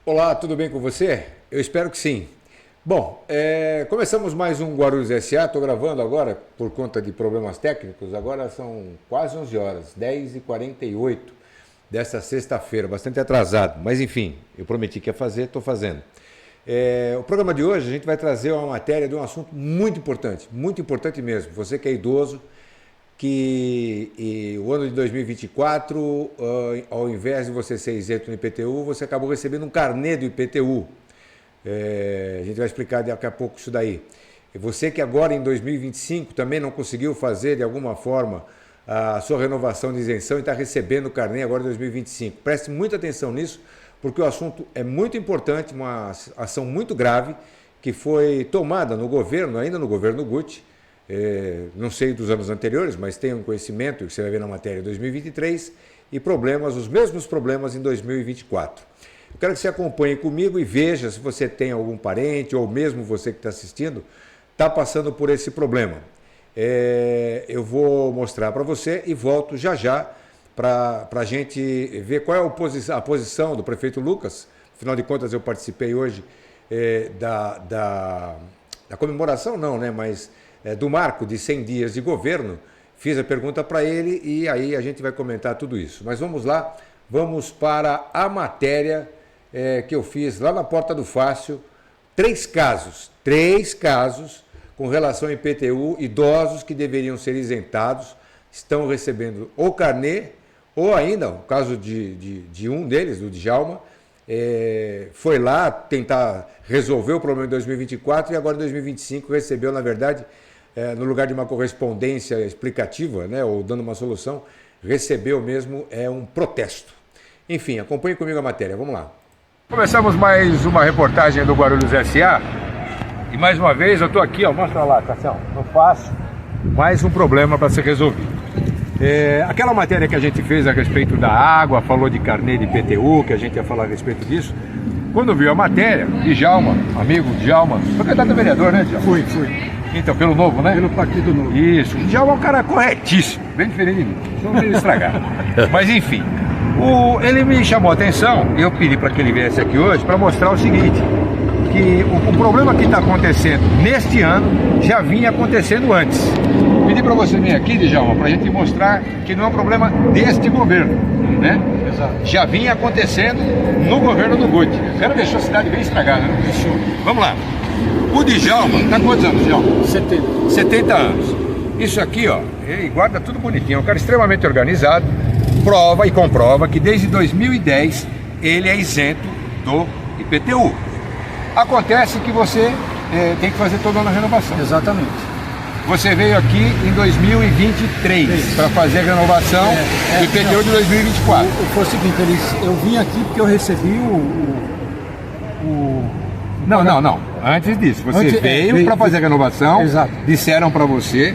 Olá, tudo bem com você? Eu espero que sim. Bom, começamos mais um Guarulhos SA. Estou gravando agora por conta de problemas técnicos. Agora são quase 11 horas, 10h48 desta sexta-feira, bastante atrasado. Mas enfim, eu prometi que ia fazer, estou fazendo. O programa de hoje a gente vai trazer uma matéria de um assunto muito importante mesmo. Você que é idoso, que o ano de 2024, ao invés de você ser isento no IPTU, você acabou recebendo um carnê do IPTU. A gente vai explicar daqui a pouco isso daí. E você que agora em 2025 também não conseguiu fazer de alguma forma a sua renovação de isenção e está recebendo o carnê agora em 2025. Preste muita atenção nisso, porque o assunto é muito importante, uma ação muito grave que foi tomada no governo, ainda no governo Guti. Não sei dos anos anteriores, mas tenho um conhecimento, que você vai ver na matéria, de 2023, e os mesmos problemas em 2024. Eu quero que você acompanhe comigo e veja se você tem algum parente, ou mesmo você que está assistindo, está passando por esse problema. Eu vou mostrar para você e volto já para a gente ver qual é a posição do prefeito Lucas. Afinal de contas, eu participei hoje da comemoração, não, né? Mas do marco de 100 dias de governo. Fiz a pergunta para ele e aí a gente vai comentar tudo isso. Mas vamos lá, vamos para a matéria que eu fiz lá na Porta do Fácil. Três casos com relação ao IPTU, idosos que deveriam ser isentados, estão recebendo ou carnê, ou ainda, o caso de um deles, do Djalma, foi lá tentar resolver o problema em 2024 e agora em 2025 recebeu, na verdade, no lugar de uma correspondência explicativa, né, ou dando uma solução, recebeu mesmo um protesto. Enfim, acompanhe comigo a matéria, vamos lá. Começamos mais uma reportagem do Guarulhos SA e mais uma vez eu estou aqui, mostra lá, Cassião, no Fácil, mais um problema para ser resolvido. Aquela matéria que a gente fez a respeito da água, falou de carnê de IPTU, que a gente ia falar a respeito disso. Quando viu a matéria, Djalma, amigo Djalma, foi candidato a vereador, né, Djalma? Fui. Então, pelo Novo, né? Pelo Partido Novo. Isso, o Djalma é um cara corretíssimo, bem diferente de mim, não meio estragado. Mas enfim, ele me chamou a atenção, eu pedi para que ele viesse aqui hoje para mostrar o seguinte, que o problema que está acontecendo neste ano já vinha acontecendo antes. Pedi para você vir aqui, Djalma, para a gente mostrar que não é um problema deste governo, né? Exato. Já vinha acontecendo no governo do Guti. O cara deixou a cidade bem estragada, né? Deixou. Vamos lá. O Djalma, está quantos anos, Djalma? 70. 70 anos. Isso aqui, ó, ele guarda tudo bonitinho. É um cara extremamente organizado, prova e comprova que desde 2010 ele é isento do IPTU. Acontece que você tem que fazer toda uma renovação. Exatamente. Você veio aqui em 2023 para fazer a renovação do IPTU de 2024. Foi o seguinte, eu vim aqui porque eu recebi Não. Antes disso, você veio para fazer a renovação. Exato. Disseram para você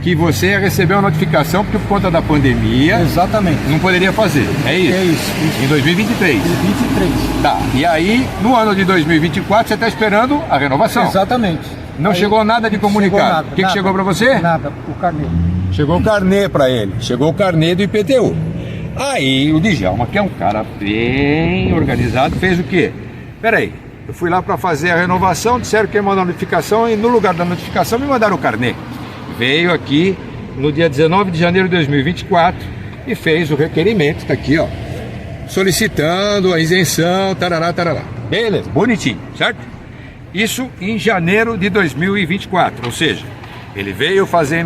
que você ia receber uma notificação porque por conta da pandemia Exatamente. não poderia fazer. É isso? É isso. Em 2023. 23. Tá. E aí, no ano de 2024, você está esperando a renovação. Exatamente. Não chegou nada de comunicado. O que chegou para você? Nada, o carnê. Chegou o carnê para ele. Chegou o carnê do IPTU. Aí o Djalma, que é um cara bem organizado, fez o quê? Peraí, eu fui lá para fazer a renovação, disseram que ia mandar a notificação e no lugar da notificação me mandaram o carnê. Veio aqui no dia 19 de janeiro de 2024 e fez o requerimento, está aqui, ó, solicitando a isenção, tarará. Beleza, bonitinho, certo? Isso em janeiro de 2024, ou seja, ele veio fazer em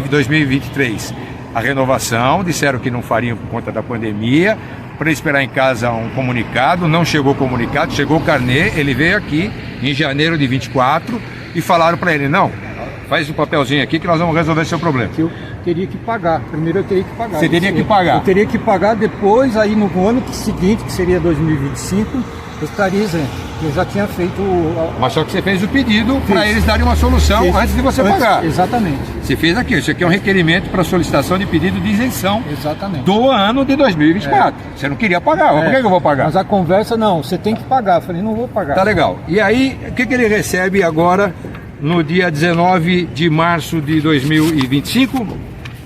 2023 a renovação, disseram que não fariam por conta da pandemia, para esperar em casa um comunicado, não chegou o comunicado, chegou o carnê, ele veio aqui em janeiro de 24 e falaram para ele, não, faz um papelzinho aqui que nós vamos resolver seu problema. Que eu teria que pagar, primeiro eu teria que pagar. Você teria que pagar? Eu teria que pagar depois, aí no ano seguinte, que seria 2025, eu estaria isento. Eu já tinha feito... Mas só que você fez o pedido para eles darem uma solução antes de você pagar. Exatamente. Você fez aqui, isso aqui é um requerimento para solicitação de pedido de isenção. Exatamente. Do ano de 2024. Você não queria pagar, mas por que eu vou pagar? Mas a conversa, não, você tem que pagar. Eu falei, não vou pagar. Tá legal. E aí, o que ele recebe agora, no dia 19 de março de 2025?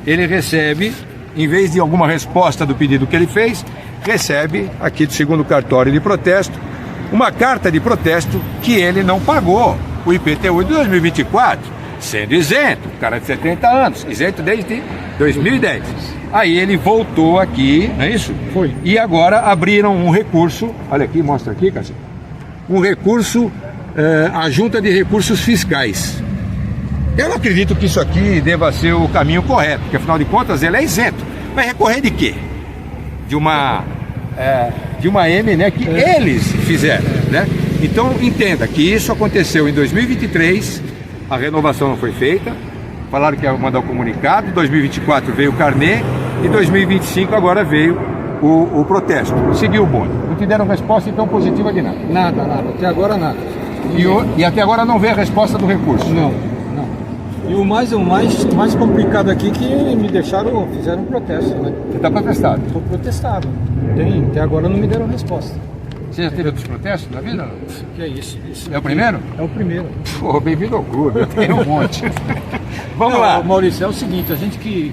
Ele recebe, em vez de alguma resposta do pedido que ele fez, recebe aqui do segundo cartório de protesto uma carta de protesto que ele não pagou o IPTU de 2024, sendo isento, um cara de 70 anos, isento desde 2010. Aí ele voltou aqui, não é isso? Foi. E agora abriram um recurso, olha aqui, mostra aqui, Cássio, um recurso, a Junta de Recursos Fiscais. Eu não acredito que isso aqui deva ser o caminho correto, porque afinal de contas ele é isento. Vai recorrer de quê? De uma M, né, que eles fizeram, né? Então entenda que isso aconteceu em 2023, a renovação não foi feita, falaram que ia mandar o comunicado, 2024 veio o carnê e 2025 agora veio o protesto. Seguiu o bonde. Não te deram resposta então positiva de nada? Nada, até agora nada. E até agora não veio a resposta do recurso? Não. E o mais complicado aqui que me fizeram um protesto, né? Você está protestado? Estou protestado. Até agora não me deram resposta. Você já teve outros protestos na vida? Que é isso? É o primeiro? É o primeiro. Pô, bem-vindo ao clube, eu tenho um monte. Vamos lá. Maurício, é o seguinte, a gente que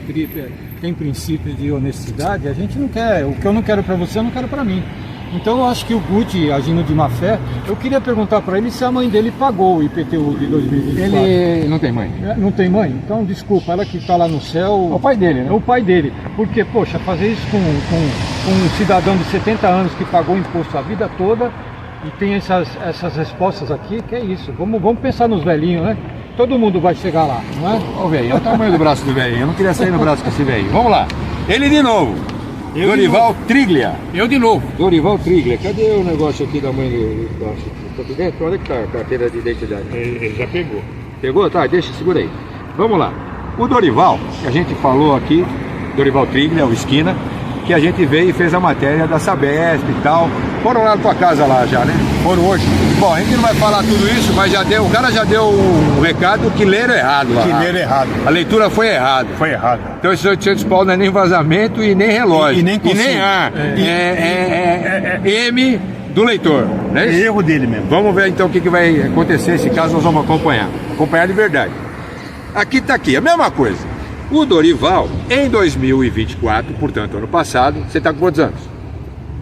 tem princípio de honestidade, a gente não quer, o que eu não quero para você, eu não quero para mim. Então eu acho que o Guti, agindo de má fé, eu queria perguntar para ele se a mãe dele pagou o IPTU de 2024. Ele não tem mãe. Não tem mãe? Então desculpa, ela que está lá no céu... É o pai dele, né? É o pai dele. Porque, poxa, fazer isso com um cidadão de 70 anos que pagou imposto a vida toda e tem essas respostas aqui, que é isso. Vamos pensar nos velhinhos, né? Todo mundo vai chegar lá, não é? Ô, velhinho, olha o tamanho do braço do velhinho. Eu não queria sair no braço com esse velhinho. Vamos lá. Ele de novo. Dorival Triglia. Eu de novo. Dorival Triglia. Cadê o negócio aqui da mãe do braço? Tá aqui dentro? Onde é que tá a carteira de identidade? Ele já pegou. Pegou? Tá, segura aí. Vamos lá. O Dorival, que a gente falou aqui, Dorival Triglia, o Esquina, que a gente veio e fez a matéria da Sabesp e tal. Foram lá na tua casa lá já, né? Foram hoje. Bom, a gente não vai falar tudo isso, mas o cara já deu um recado que leram errado lá. Que leram errado. A leitura foi errada. Foi errado. Então esses 800 pau não é nem vazamento e nem relógio. E nem consigo. E nem ar. É M do leitor. Não é isso? É erro dele mesmo. Vamos ver então o que vai acontecer nesse caso, nós vamos acompanhar. Acompanhar de verdade. Aqui tá aqui, a mesma coisa. O Dorival, em 2024, portanto, ano passado, você está com quantos anos?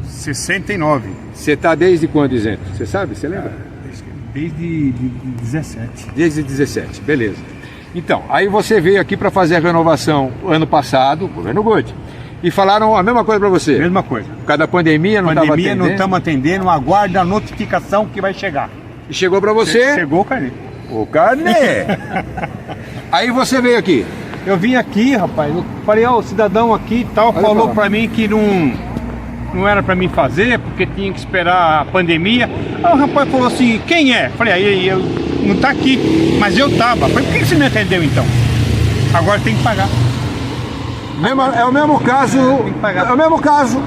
69. Você está desde quando isento? Você sabe? Você lembra? Desde 17. Desde 17, beleza. Então, aí você veio aqui para fazer a renovação ano passado, governo Guti, e falaram a mesma coisa para você. Mesma coisa. Por causa da pandemia, não estava atendendo. Não estamos atendendo, aguarda a notificação que vai chegar. E chegou para você? Chegou o carnê. O carnê. Aí você veio aqui. Eu vim aqui, rapaz, eu falei, ó, o cidadão aqui e tal, falou pra mim que não era pra mim fazer, porque tinha que esperar a pandemia. Aí o rapaz falou assim, quem é? Falei, aí eu não tá aqui, mas eu tava. Falei, por que você me atendeu então? Agora tem que pagar. É o mesmo caso, é o mesmo caso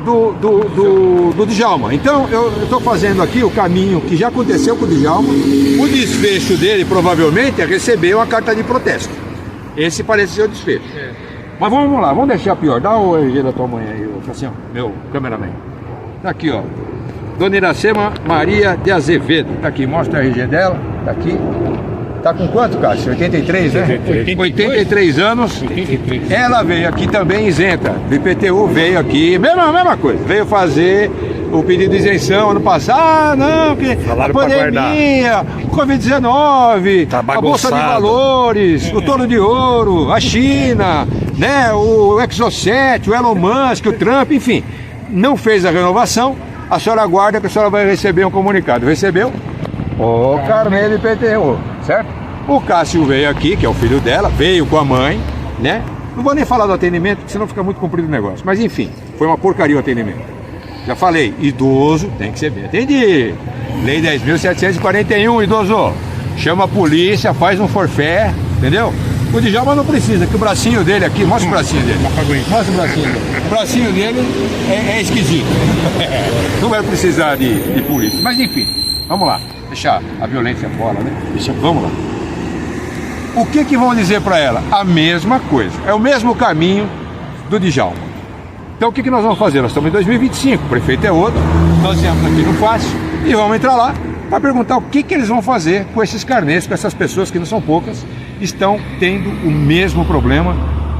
do Djalma. Então eu estou fazendo aqui o caminho que já aconteceu com o Djalma. O desfecho dele provavelmente é receber uma carta de protesto. Esse parece ser o desfecho. Mas vamos lá, vamos deixar pior. Dá o RG da tua mãe aí, Cassião, meu cameraman. Tá aqui, ó. Dona Iracema Maria de Azevedo. Tá aqui, mostra o RG dela. Tá aqui. Tá com quanto, Cássio? 83, né? 83 anos. 83. Ela veio aqui também isenta. Do IPTU veio aqui, mesma coisa. Veio fazer o pedido de isenção ano passado. Ah, não, porque a pandemia, o Covid-19, tá a Bolsa de Valores, o Touro de Ouro, a China, né? O Exocet, o Elon Musk, o Trump, enfim. Não fez a renovação. A senhora aguarda que a senhora vai receber um comunicado. Recebeu? O carnê de IPTU, certo? O Cássio veio aqui, que é o filho dela, veio com a mãe, né? Não vou nem falar do atendimento, porque senão fica muito comprido o negócio. Mas enfim, foi uma porcaria o atendimento. Já falei, idoso tem que ser bem atendido. Lei 10.741, idoso. Chama a polícia, faz um forfé, entendeu? O Djalma não precisa, que o bracinho dele aqui, mostra o bracinho dele. Mostra o bracinho dele. O bracinho dele é esquisito. Não vai precisar de polícia. Mas enfim, vamos lá. Deixar a violência fora, né? Vamos lá. O que vão dizer para ela? A mesma coisa. É o mesmo caminho do Djalma. Então o que nós vamos fazer? Nós estamos em 2025, o prefeito é outro, nós viemos aqui no Fácil e vamos entrar lá para perguntar o que eles vão fazer com esses carnês, com essas pessoas que não são poucas, estão tendo o mesmo problema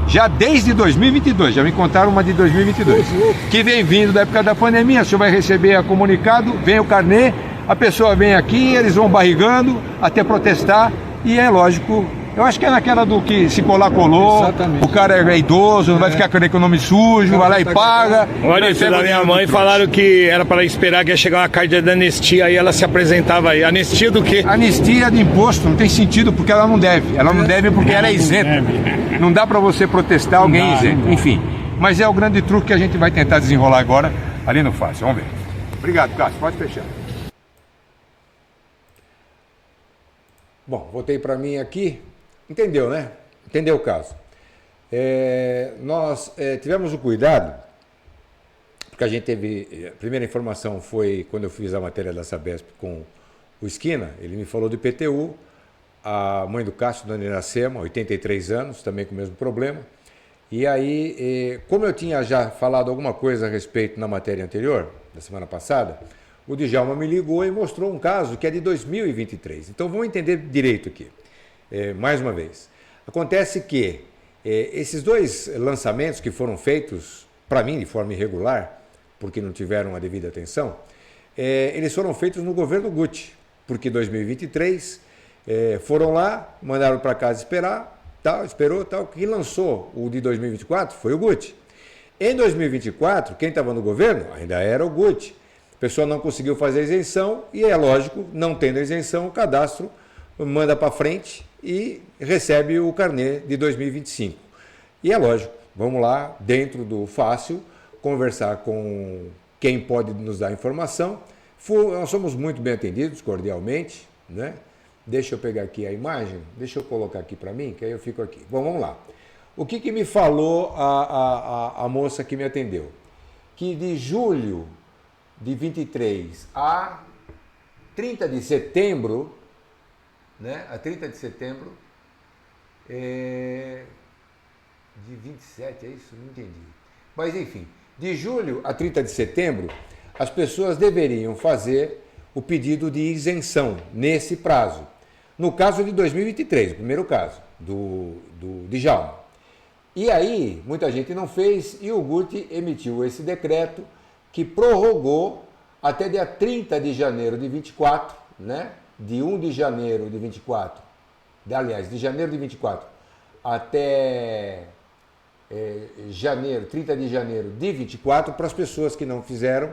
já desde 2022, já me contaram uma de 2022, que vem vindo da época da pandemia. O senhor vai receber a comunicado, vem o carnê, a pessoa vem aqui, eles vão barrigando até protestar, e é lógico. Eu acho que é naquela do que se colar, colou. Exatamente. O cara é idoso, não vai ficar com o nome sujo, vai lá e paga. Olha, isso da minha mãe falaram que era para esperar que ia chegar uma carta de anistia, aí ela se apresentava aí. Anistia do quê? Anistia de imposto, não tem sentido, porque ela não deve. Ela não deve porque ela é isenta. Não dá para você protestar alguém isento. Enfim, mas é o grande truque que a gente vai tentar desenrolar agora ali no Fácil. Vamos ver. Obrigado, Cássio. Pode fechar. Bom, voltei para mim aqui. Entendeu, né? Entendeu o caso. Nós tivemos o cuidado, porque a gente teve... A primeira informação foi quando eu fiz a matéria da Sabesp com o Esquina. Ele me falou do IPTU. A mãe do Cássio, dona Iracema, 83 anos, também com o mesmo problema. E aí, como eu tinha já falado alguma coisa a respeito na matéria anterior, da semana passada, o Djalma me ligou e mostrou um caso que é de 2023. Então vamos entender direito aqui. Mais uma vez, acontece que esses dois lançamentos que foram feitos, para mim, de forma irregular, porque não tiveram a devida atenção, eles foram feitos no governo Guti, porque 2023 foram lá, mandaram para casa esperar, tal, esperou, tal. Quem lançou o de 2024 foi o Guti. Em 2024, quem estava no governo ainda era o Guti. A pessoa não conseguiu fazer a isenção e é lógico, não tendo a isenção, o cadastro manda para frente e recebe o carnê de 2025. E é lógico, vamos lá, dentro do Fácil, conversar com quem pode nos dar informação. Nós somos muito bem atendidos, cordialmente, né? Deixa eu pegar aqui a imagem, deixa eu colocar aqui para mim, que aí eu fico aqui. Bom, vamos lá. O que me falou a moça que me atendeu? Que de julho de 23 a 30 de setembro, né? A 30 de setembro de 27, é isso? Não entendi. Mas enfim, de julho a 30 de setembro, as pessoas deveriam fazer o pedido de isenção nesse prazo. No caso de 2023, o primeiro caso, do Djalma. E aí, muita gente não fez e o Guti emitiu esse decreto que prorrogou até dia 30 de janeiro de 24, né? De 1 de janeiro de 24, aliás, de janeiro de 24 até janeiro, 30 de janeiro de 24, para as pessoas que não fizeram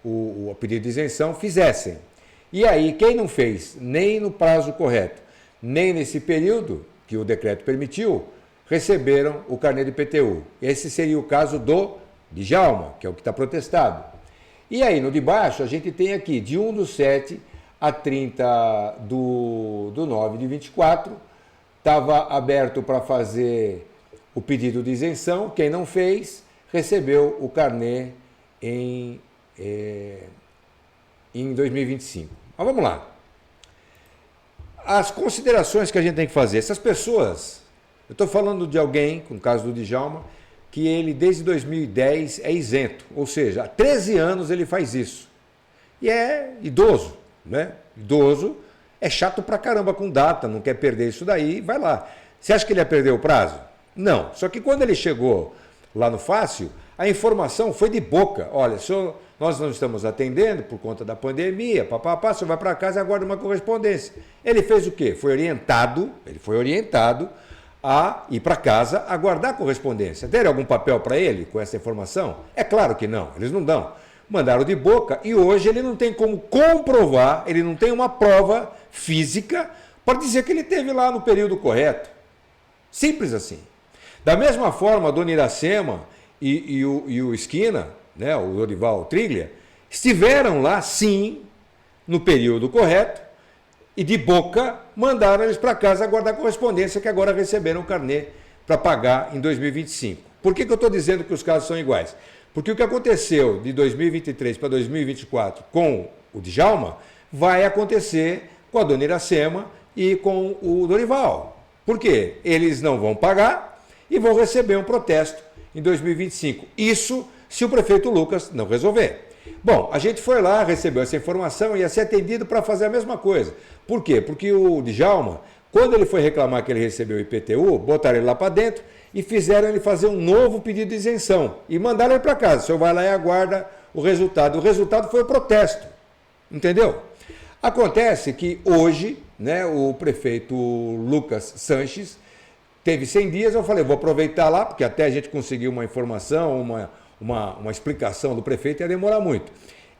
o pedido de isenção, fizessem. E aí, quem não fez, nem no prazo correto, nem nesse período que o decreto permitiu, receberam o carnê de IPTU. Esse seria o caso do Djalma, que é o que está protestado. E aí, no de baixo, a gente tem aqui, de 1/7 a 30 do 9 de 24, estava aberto para fazer o pedido de isenção. Quem não fez, recebeu o carnê em 2025. Mas vamos lá. As considerações que a gente tem que fazer. Essas pessoas, eu estou falando de alguém, no caso do Djalma, que ele desde 2010 é isento. Ou seja, há 13 anos ele faz isso. E é idoso, né? Idoso é chato pra caramba com data, não quer perder isso daí, vai lá. Você acha que ele ia perder o prazo? Não. Só que quando ele chegou lá no Fácil, a informação foi de boca. Olha, senhor, nós não estamos atendendo por conta da pandemia, papapá, o senhor vai para casa e aguarda uma correspondência. Ele fez o quê? Ele foi orientado a ir para casa aguardar a correspondência. Deram algum papel para ele com essa informação? É claro que não, eles não dão. Mandaram de boca e hoje ele não tem como comprovar, ele não tem uma prova física para dizer que ele esteve lá no período correto. Simples assim. Da mesma forma, a dona Iracema e o Esquina, né, o Dorival Trilha, estiveram lá, sim, no período correto e de boca mandaram eles para casa aguardar a correspondência que agora receberam o carnê para pagar em 2025. Por que eu estou dizendo que os casos são iguais? Porque o que aconteceu de 2023 para 2024 com o Djalma vai acontecer com a dona Iracema e com o Dorival. Por quê? Eles não vão pagar e vão receber um protesto em 2025. Isso se o prefeito Lucas não resolver. Bom, a gente foi lá, recebeu essa informação e ia ser atendido para fazer a mesma coisa. Por quê? Porque o Djalma, quando ele foi reclamar que ele recebeu o IPTU, botaram ele lá para dentro e fizeram ele fazer um novo pedido de isenção e mandaram ele para casa. O senhor vai lá e aguarda o resultado. O resultado foi o protesto, entendeu? Acontece que hoje, né, o prefeito Lucas Sanches teve 100 dias, eu falei, vou aproveitar lá, porque até a gente conseguir uma informação, uma explicação do prefeito ia demorar muito.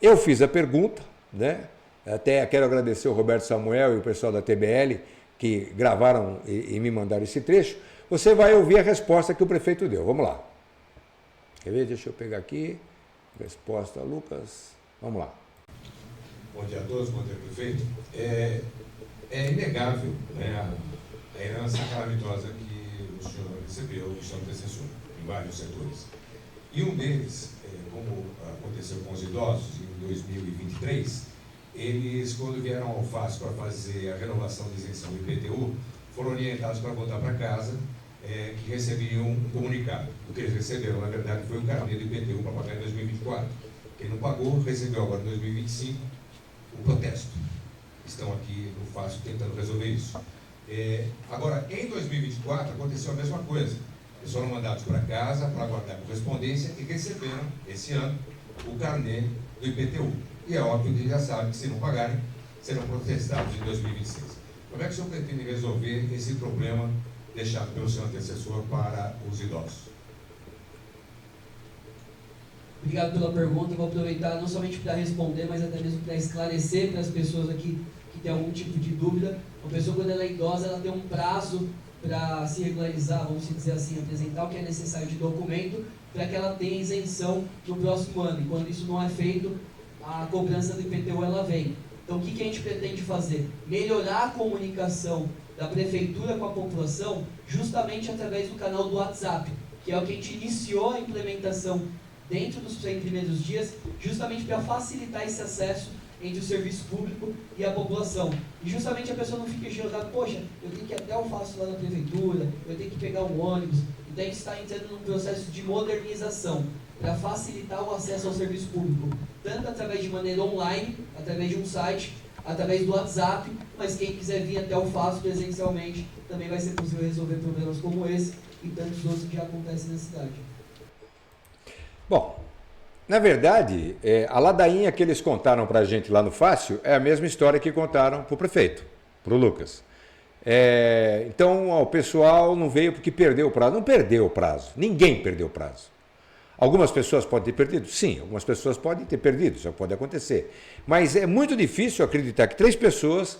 Eu fiz a pergunta, né? Até quero agradecer o Roberto Samuel e o pessoal da TBL que gravaram e me mandaram esse trecho. Você vai ouvir a resposta que o prefeito deu. Vamos lá. Quer ver? Deixa eu pegar aqui. Resposta, Lucas. Vamos lá. Bom dia a todos, bom dia, prefeito. É inegável, né, a herança calamitosa que o senhor recebeu do seu antecessor, em vários setores. E um deles, como aconteceu com os idosos em 2023, eles, quando vieram ao FAS para fazer a renovação de isenção do IPTU, foram orientados para voltar para casa, que recebiam um comunicado. O que eles receberam, na verdade, foi um carnê do IPTU para pagar em 2024. Quem não pagou, recebeu agora em 2025 o protesto. Estão aqui no FAS tentando resolver isso. Agora, em 2024, aconteceu a mesma coisa. Eles foram mandados para casa para aguardar correspondência e receberam, esse ano, o carnê do IPTU. E é óbvio que já sabe que se não pagarem, serão protestados em 2026. Como é que o senhor pretende resolver esse problema deixado pelo seu antecessor para os idosos? Obrigado pela pergunta. Eu vou aproveitar não somente para responder, mas até mesmo para esclarecer para as pessoas aqui que têm algum tipo de dúvida. Uma pessoa, quando ela é idosa, ela tem um prazo para se regularizar, vamos dizer assim, apresentar o que é necessário de documento para que ela tenha isenção no próximo ano. E quando isso não é feito, a cobrança do IPTU ela vem. Então, o que a gente pretende fazer? Melhorar a comunicação da prefeitura com a população justamente através do canal do WhatsApp, que é o que a gente iniciou a implementação dentro dos 100 primeiros dias, justamente para facilitar esse acesso entre o serviço público e a população. E justamente a pessoa não fica enxergando, poxa, eu tenho que ir até o FAS lá na prefeitura, eu tenho que pegar um ônibus. Então a gente está entrando num processo de modernização para facilitar o acesso ao serviço público, tanto através de maneira online, através de um site, através do WhatsApp, mas quem quiser vir até o FAS presencialmente, também vai ser possível resolver problemas como esse e tantos outros que já acontecem na cidade. Bom, na verdade, a ladainha que eles contaram para a gente lá no Fácil é a mesma história que contaram para o prefeito, para o Lucas. Então, o pessoal não veio porque perdeu o prazo. Não perdeu o prazo, ninguém perdeu o prazo. Algumas pessoas podem ter perdido? Sim, algumas pessoas podem ter perdido, isso pode acontecer. Mas é muito difícil acreditar que 3 pessoas,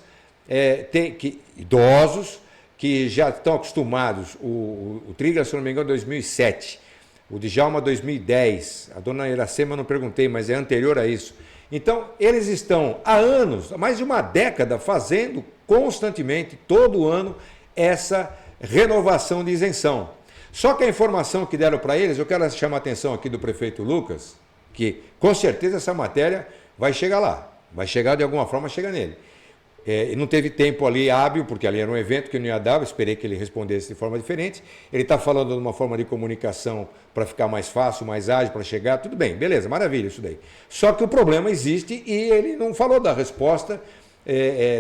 idosos, que já estão acostumados, o Trigger, se não me engano, 2007, o Djalma 2010, a dona Iracema eu não perguntei, mas é anterior a isso. Então, eles estão há anos, há mais de uma década, fazendo constantemente, todo ano, essa renovação de isenção. Só que a informação que deram para eles, eu quero chamar a atenção aqui do prefeito Lucas, que com certeza essa matéria vai chegar lá, vai chegar de alguma forma, chega nele. E não teve tempo ali hábil, porque ali era um evento que eu não ia dar, eu esperei que ele respondesse de forma diferente. Ele está falando de uma forma de comunicação para ficar mais fácil, mais ágil, para chegar, tudo bem, beleza, maravilha isso daí. Só que o problema existe e ele não falou da resposta,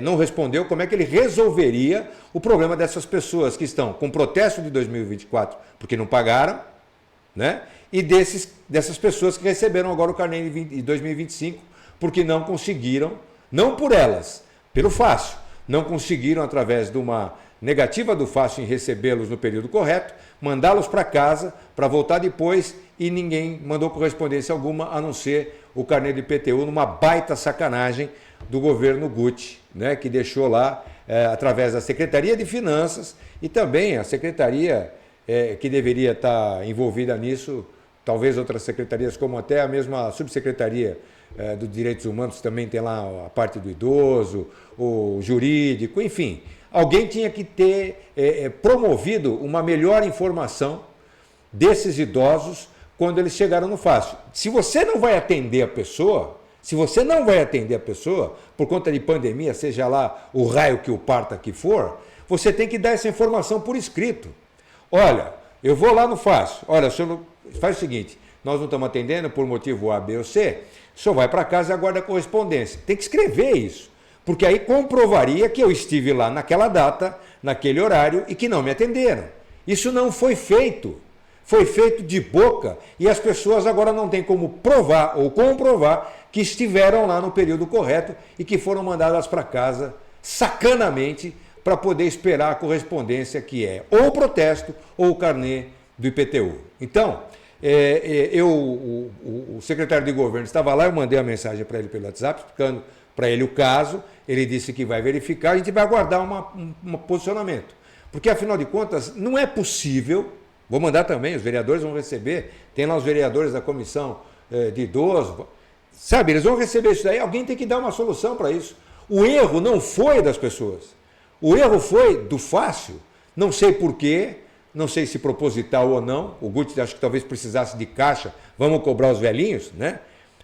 não respondeu como é que ele resolveria o problema dessas pessoas que estão com protesto de 2024 porque não pagaram, né? E dessas pessoas que receberam agora o carnê de 2025 porque não conseguiram, não por elas, pelo Fácil, não conseguiram, através de uma negativa do Fácil em recebê-los no período correto, mandá-los para casa para voltar depois e ninguém mandou correspondência alguma, a não ser o carnê de IPTU, numa baita sacanagem do governo Guti, né, que deixou lá, através da Secretaria de Finanças e também a Secretaria que deveria estar envolvida nisso, talvez outras secretarias, como até a mesma Subsecretaria dos Direitos Humanos, também tem lá a parte do idoso, o jurídico, enfim. Alguém tinha que ter promovido uma melhor informação desses idosos quando eles chegaram no Fácil. Se você não vai atender a pessoa, por conta de pandemia, seja lá o raio que o parta que for, você tem que dar essa informação por escrito. Olha, eu vou lá no Fácil, olha, o senhor faz o seguinte, nós não estamos atendendo por motivo A, B ou C, o senhor vai para casa e aguarda a correspondência. Tem que escrever isso, porque aí comprovaria que eu estive lá naquela data, naquele horário e que não me atenderam. Isso não foi feito. Foi feito de boca e as pessoas agora não têm como provar ou comprovar que estiveram lá no período correto e que foram mandadas para casa sacanamente para poder esperar a correspondência que é ou o protesto ou o carnê do IPTU. Então, o secretário de governo estava lá, eu mandei a mensagem para ele pelo WhatsApp, explicando para ele o caso, ele disse que vai verificar, a gente vai aguardar um posicionamento. Porque, afinal de contas, não é possível, vou mandar também, os vereadores vão receber, tem lá os vereadores da comissão de idosos, sabe, eles vão receber isso daí, alguém tem que dar uma solução para isso. O erro não foi das pessoas, o erro foi do Fácil, não sei porquê, não sei se proposital ou não, o Guti acho que talvez precisasse de caixa, vamos cobrar os velhinhos, né?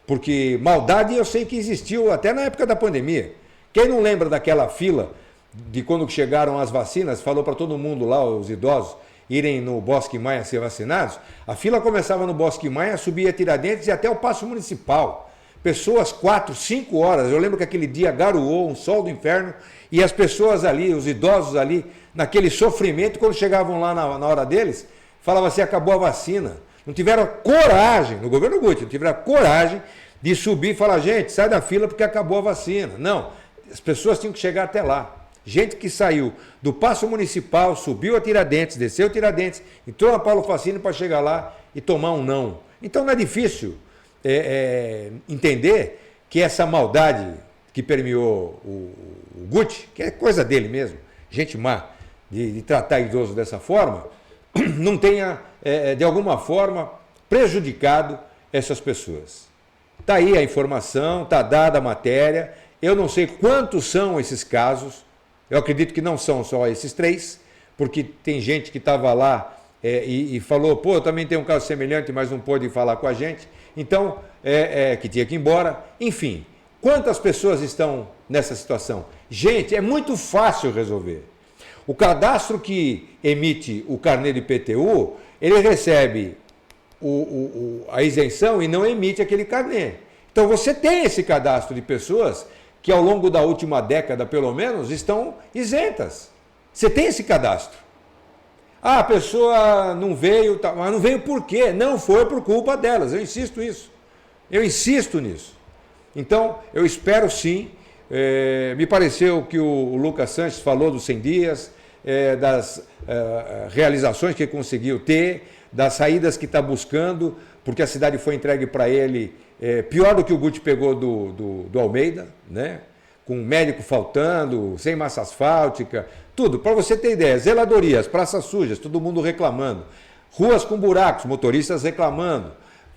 Porque maldade eu sei que existiu até na época da pandemia. Quem não lembra daquela fila de quando chegaram as vacinas, falou para todo mundo lá, os idosos, irem no Bosque Maia ser vacinados, a fila começava no Bosque Maia, subia Tiradentes e até o Paço Municipal. Pessoas 4, 5 horas, eu lembro que aquele dia garoou, um sol do inferno, e as pessoas ali, os idosos ali, naquele sofrimento, quando chegavam lá na hora deles, falavam assim, acabou a vacina. Não tiveram coragem, no governo Guti, não tiveram coragem de subir e falar, gente, sai da fila porque acabou a vacina. Não, as pessoas tinham que chegar até lá. Gente que saiu do Paço Municipal, subiu a Tiradentes, desceu a Tiradentes, entrou na Paulo Facchini para chegar lá e tomar um não. Então não é difícil entender que essa maldade que permeou o Guti, que é coisa dele mesmo, gente má, de tratar idoso dessa forma, não tenha, de alguma forma, prejudicado essas pessoas. Está aí a informação, está dada a matéria, eu não sei quantos são esses casos, eu acredito que não são só esses 3, porque tem gente que estava lá e falou, pô, eu também tenho um caso semelhante, mas não pôde falar com a gente, então, que tinha que ir embora. Enfim, quantas pessoas estão nessa situação? Gente, é muito fácil resolver. O cadastro que emite o carnê de IPTU, ele recebe a isenção e não emite aquele carnê. Então, você tem esse cadastro de pessoas que ao longo da última década, pelo menos, estão isentas. Você tem esse cadastro. Ah, a pessoa não veio, mas não veio por quê? Não foi por culpa delas, eu insisto nisso. Eu insisto nisso. Então, eu espero sim, me pareceu que o Lucas Sanches falou dos 100 dias, das realizações que ele conseguiu ter, das saídas que está buscando, porque a cidade foi entregue para ele pior do que o Guti pegou do Almeida, né? Com médico faltando, sem massa asfáltica, tudo. Para você ter ideia, zeladorias, praças sujas, todo mundo reclamando, ruas com buracos, motoristas reclamando,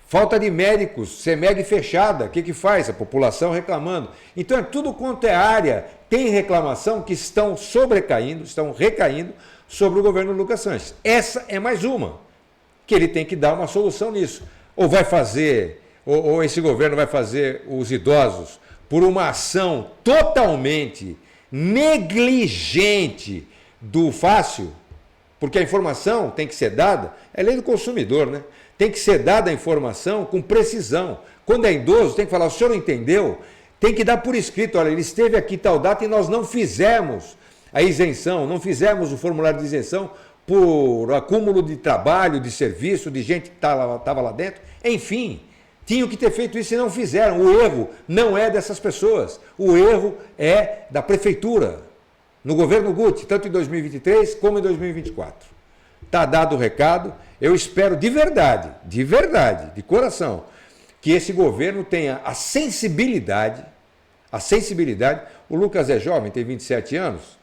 falta de médicos, CEMEG fechada, o que faz? A população reclamando. Então é tudo quanto é área, tem reclamação que estão recaindo sobre o governo Lucas Sanches. Essa é mais uma, que ele tem que dar uma solução nisso. Ou vai fazer, ou esse governo vai fazer os idosos por uma ação totalmente negligente do Fácil, porque a informação tem que ser dada, é lei do consumidor, né? Tem que ser dada a informação com precisão. Quando é idoso, tem que falar, o senhor não entendeu? Tem que dar por escrito, olha, ele esteve aqui tal data e nós não fizemos a isenção, não fizemos o formulário de isenção por acúmulo de trabalho, de serviço, de gente que estava lá dentro, enfim. Tinham que ter feito isso e não fizeram. O erro não é dessas pessoas. O erro é da prefeitura, no governo Guti, tanto em 2023 como em 2024. Está dado o recado. Eu espero de verdade, de coração, que esse governo tenha a sensibilidade. O Lucas é jovem, tem 27 anos.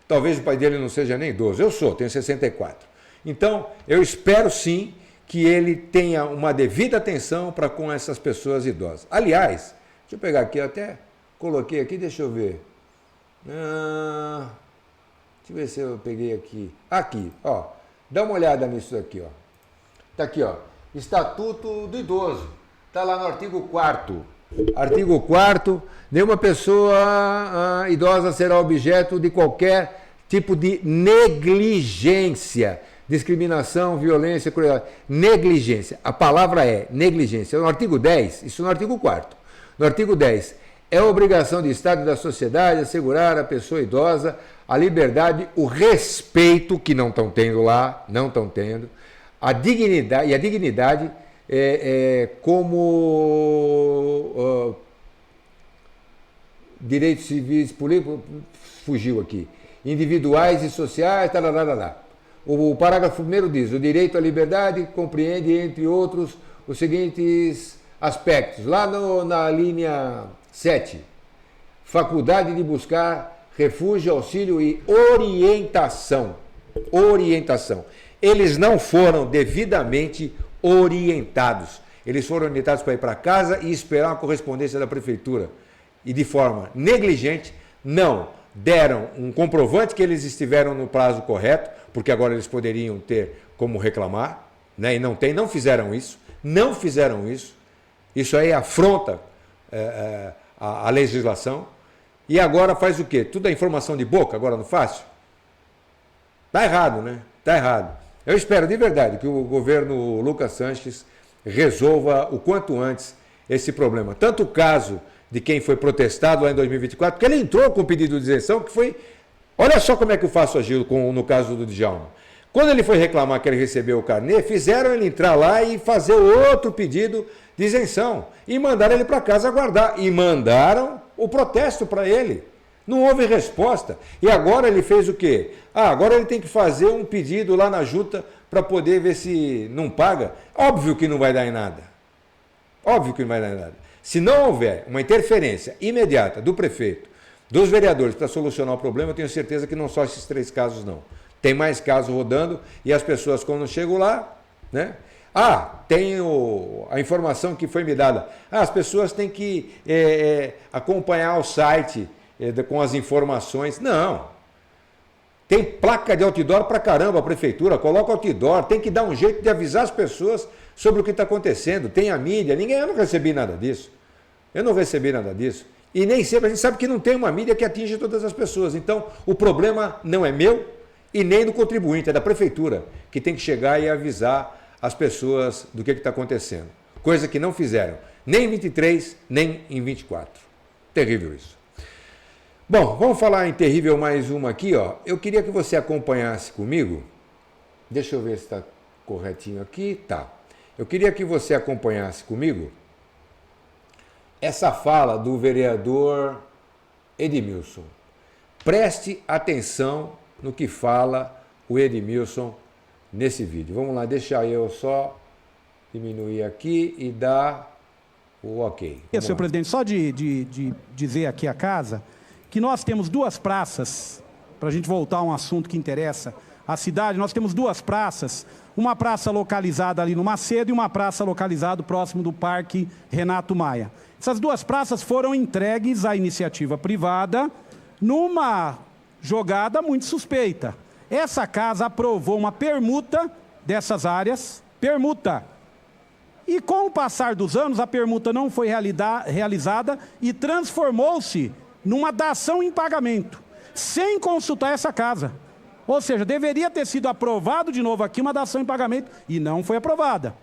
Talvez o pai dele não seja nem idoso. Eu tenho 64. Então, eu espero sim que ele tenha uma devida atenção para com essas pessoas idosas. Aliás, deixa eu pegar aqui, eu até coloquei aqui, deixa eu ver. Deixa eu ver se eu peguei aqui. Aqui, ó. Dá uma olhada nisso aqui, ó. Está aqui, ó. Estatuto do Idoso. Está lá no artigo 4º. Artigo 4º. Nenhuma pessoa idosa será objeto de qualquer tipo de negligência. Discriminação, violência, crueldade. Negligência. A palavra é negligência. No artigo 10, isso no artigo 4º. No artigo 10, É obrigação do Estado e da sociedade assegurar à pessoa idosa a liberdade, o respeito, que não estão tendo lá, não estão tendo, a dignidade, e a dignidade como direitos civis, políticos, fugiu aqui, individuais e sociais, O parágrafo 1º diz, o direito à liberdade compreende, entre outros, os seguintes aspectos. Lá na linha 7, faculdade de buscar refúgio, auxílio e orientação. Orientação. Eles não foram devidamente orientados. Eles foram orientados para ir para casa e esperar uma correspondência da prefeitura. E de forma negligente, não deram um comprovante que eles estiveram no prazo correto, porque agora eles poderiam ter como reclamar, né? E não fizeram isso. Não fizeram isso. Isso aí afronta a legislação. E agora faz o quê? Tudo é informação de boca, agora no fácil? Está errado, né? Está errado. Eu espero de verdade que o governo Lucas Sanches resolva o quanto antes esse problema. Tanto o caso de quem foi protestado lá em 2024, porque ele entrou com pedido de isenção, que foi... Olha só como é que o Fácil agiu no caso do Djalma. Quando ele foi reclamar que ele recebeu o carnê, fizeram ele entrar lá e fazer outro pedido de isenção. E mandaram ele para casa aguardar. E mandaram o protesto para ele. Não houve resposta. E agora ele fez o quê? Agora ele tem que fazer um pedido lá na junta para poder ver se não paga. Óbvio que não vai dar em nada. Óbvio que não vai dar em nada. Se não houver uma interferência imediata do prefeito, dos vereadores para solucionar o problema, eu tenho certeza que não só esses 3 casos não. Tem mais casos rodando e as pessoas, quando chegam lá, né? Tem a informação que foi me dada. As pessoas têm que acompanhar o site com as informações. Não. Tem placa de outdoor pra caramba, a prefeitura coloca outdoor, tem que dar um jeito de avisar as pessoas sobre o que está acontecendo. Tem a mídia, eu não recebi nada disso. Eu não recebi nada disso. E nem sempre a gente sabe que não tem uma mídia que atinge todas as pessoas. Então, o problema não é meu e nem do contribuinte, é da prefeitura, que tem que chegar e avisar as pessoas do que está acontecendo. Coisa que não fizeram, nem em 23, nem em 24. Terrível isso. Bom, vamos falar em terrível mais uma aqui, ó. Eu queria que você acompanhasse comigo. Deixa eu ver se está corretinho aqui. Tá. Eu queria que você acompanhasse comigo essa fala do vereador Edmilson. Preste atenção no que fala o Edmilson nesse vídeo. Vamos lá, deixa eu só diminuir aqui e dar o ok. Senhor presidente, só de dizer aqui à casa que nós temos 2 praças, para a gente voltar a um assunto que interessa a cidade, nós temos 2 praças, uma praça localizada ali no Macedo e uma praça localizada próximo do Parque Renato Maia. Essas 2 praças foram entregues à iniciativa privada numa jogada muito suspeita. Essa casa aprovou uma permuta dessas áreas, permuta. E com o passar dos anos, a permuta não foi realizada e transformou-se numa dação em pagamento, sem consultar essa casa. Ou seja, deveria ter sido aprovado de novo aqui uma dação em pagamento e não foi aprovada.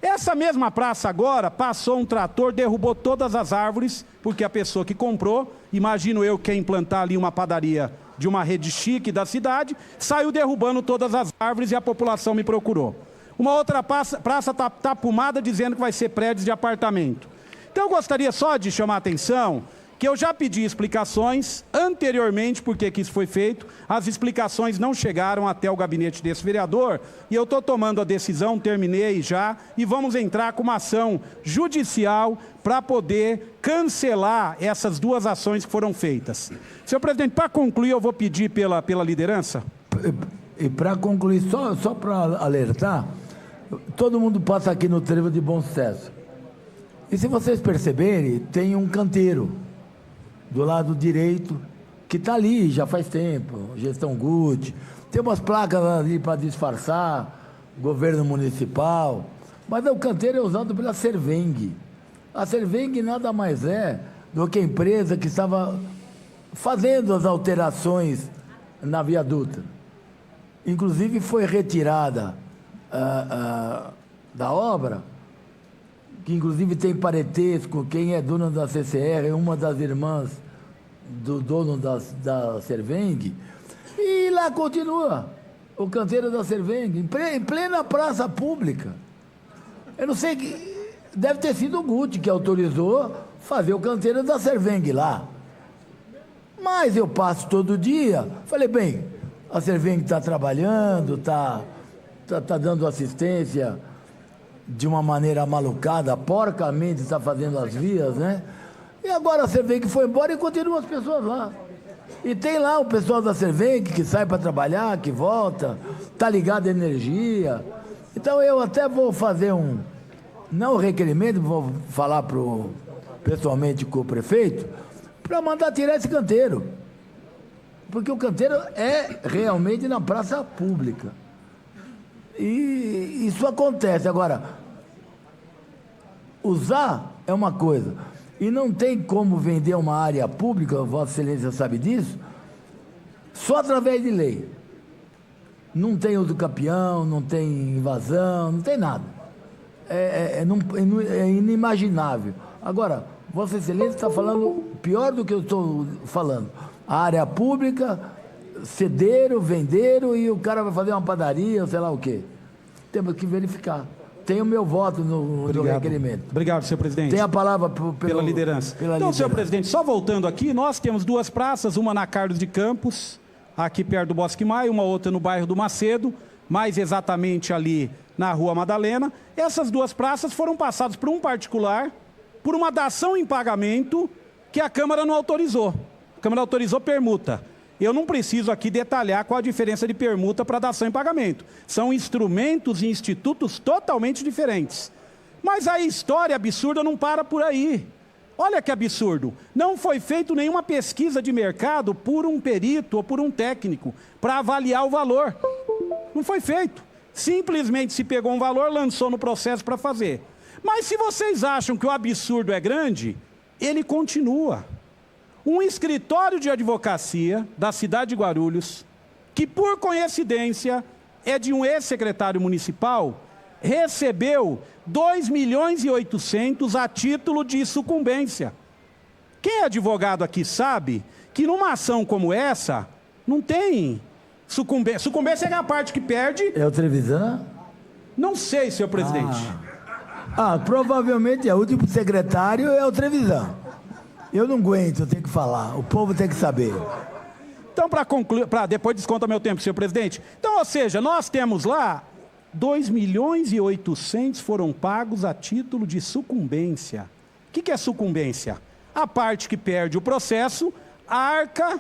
Essa mesma praça agora passou um trator, derrubou todas as árvores, porque a pessoa que comprou, imagino eu que quer implantar ali uma padaria de uma rede chique da cidade, saiu derrubando todas as árvores e a população me procurou. Uma outra praça está tapumada dizendo que vai ser prédios de apartamento. Então eu gostaria só de chamar a atenção que eu já pedi explicações anteriormente por que isso foi feito, as explicações não chegaram até o gabinete desse vereador, e eu estou tomando a decisão, terminei já, e vamos entrar com uma ação judicial para poder cancelar essas 2 ações que foram feitas. Senhor presidente, para concluir, eu vou pedir pela liderança. E para concluir, só para alertar, todo mundo passa aqui no trevo de Bom Sucesso. E se vocês perceberem, tem um canteiro do lado direito, que está ali já faz tempo, gestão Good, tem umas placas ali para disfarçar, governo municipal, mas o canteiro é usado pela Serveng. A Serveng nada mais é do que a empresa que estava fazendo as alterações na viaduta. Inclusive foi retirada da obra, que inclusive tem parentesco, quem é dono da CCR é uma das irmãs do dono da Cerveng, e lá continua o canteiro da Cerveng, em plena praça pública. Eu não sei, deve ter sido o Guti que autorizou fazer o canteiro da Cerveng lá. Mas eu passo todo dia, falei, bem, a Cerveng está trabalhando, está dando assistência de uma maneira malucada, porcamente está fazendo as vias, né? E agora a Cerveng foi embora e continuam as pessoas lá. E tem lá o pessoal da Cerveng que sai para trabalhar, que volta, está ligado à energia. Então eu até vou fazer não um requerimento, vou falar pessoalmente com o prefeito, para mandar tirar esse canteiro. Porque o canteiro é realmente na praça pública. E isso acontece. Agora, usar é uma coisa. E não tem como vender uma área pública, Vossa Excelência sabe disso, só através de lei. Não tem uso capião, não tem invasão, não tem nada. É inimaginável. Agora, Vossa Excelência está falando pior do que eu estou falando. A área pública, cederam, venderam e o cara vai fazer uma padaria, sei lá o quê. Temos que verificar. Tem o meu voto no requerimento. Obrigado, senhor presidente. Tem a palavra pela liderança. Senhor presidente, só voltando aqui, nós temos duas praças, uma na Carlos de Campos, aqui perto do Bosque Maio, uma outra no bairro do Macedo, mais exatamente ali na Rua Madalena. Essas duas praças foram passadas por um particular, por uma dação em pagamento que a Câmara não autorizou. A Câmara autorizou permuta. Eu não preciso aqui detalhar qual a diferença de permuta para dação em pagamento. São instrumentos e institutos totalmente diferentes. Mas a história absurda não para por aí. Olha que absurdo. Não foi feita nenhuma pesquisa de mercado por um perito ou por um técnico para avaliar o valor. Não foi feito. Simplesmente se pegou um valor, lançou no processo para fazer. Mas se vocês acham que o absurdo é grande, ele continua. Um escritório de advocacia da cidade de Guarulhos, que por coincidência é de um ex-secretário municipal, recebeu 2.800.000 a título de sucumbência. Quem é advogado aqui sabe que numa ação como essa, não tem sucumbência. Sucumbência é a parte que perde. É o Trevisan? Não sei, senhor presidente. Provavelmente o último secretário é o Trevisan. Eu não aguento, eu tenho que falar. O povo tem que saber. Então, para concluir, depois desconta meu tempo, senhor presidente. Então, ou seja, nós temos lá 2.800.000 foram pagos a título de sucumbência. O que é sucumbência? A parte que perde o processo arca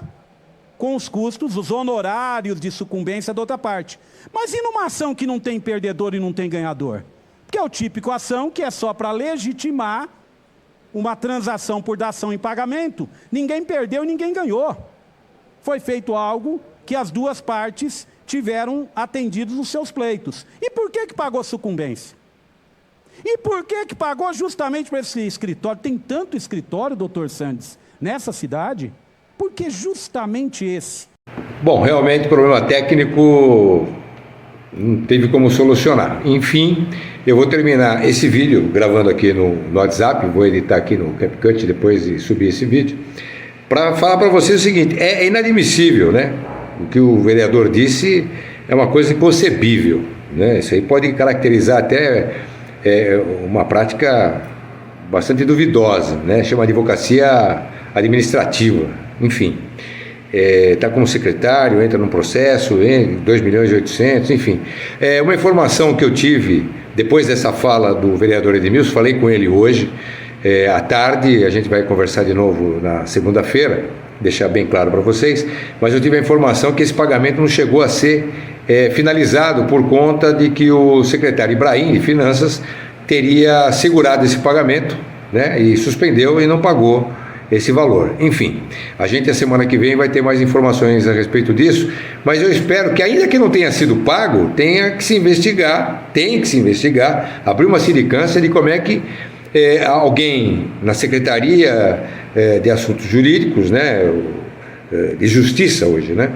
com os custos, os honorários de sucumbência da outra parte. Mas e numa ação que não tem perdedor e não tem ganhador? Porque é o típico ação que é só para legitimar uma transação por dação em pagamento. Ninguém perdeu e ninguém ganhou. Foi feito algo que as duas partes tiveram atendidos os seus pleitos. E por que pagou sucumbência? E por que pagou justamente para esse escritório? Tem tanto escritório, doutor Sandes, nessa cidade? Porque justamente esse. Bom, realmente o problema técnico não teve como solucionar. Enfim, eu vou terminar esse vídeo gravando aqui no WhatsApp, vou editar aqui no CapCut depois de subir esse vídeo, para falar para vocês o seguinte: é inadmissível, né? O que o vereador disse é uma coisa inconcebível, né? Isso aí pode caracterizar até uma prática bastante duvidosa, né? Chama advocacia administrativa, enfim. Está como secretário, entra num processo, 2.800.000, enfim. Uma informação que eu tive depois dessa fala do vereador Edmilson, falei com ele hoje, à tarde, a gente vai conversar de novo na segunda-feira, deixar bem claro para vocês, mas eu tive a informação que esse pagamento não chegou a ser finalizado por conta de que o secretário Ibrahim de Finanças teria segurado esse pagamento, né, e suspendeu e não pagou esse valor. Enfim, a gente a semana que vem vai ter mais informações a respeito disso, mas eu espero que, ainda que não tenha sido pago, tem que se investigar, abrir uma sindicância de como é que alguém na Secretaria de Assuntos Jurídicos, né, de Justiça hoje, né,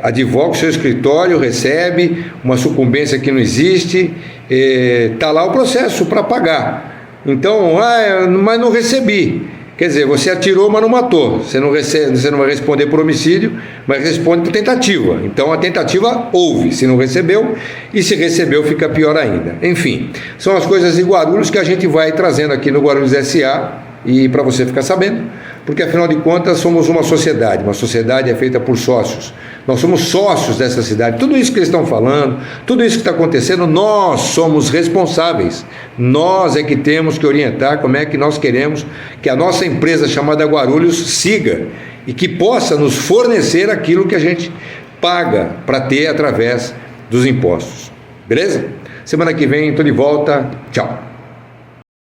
advoga o seu escritório, recebe uma sucumbência que não existe está lá o processo para pagar. Então, mas não recebi. Quer dizer, você atirou, mas não matou. Você não vai responder por homicídio, mas responde por tentativa. Então, a tentativa houve, se não recebeu, e se recebeu fica pior ainda. Enfim, são as coisas de Guarulhos que a gente vai trazendo aqui no Guarulhos SA, e para você ficar sabendo, porque afinal de contas somos uma sociedade é feita por sócios. Nós somos sócios dessa cidade. Tudo isso que eles estão falando, tudo isso que está acontecendo, nós somos responsáveis. Nós é que temos que orientar como é que nós queremos que a nossa empresa chamada Guarulhos siga e que possa nos fornecer aquilo que a gente paga para ter através dos impostos. Beleza? Semana que vem estou de volta. Tchau.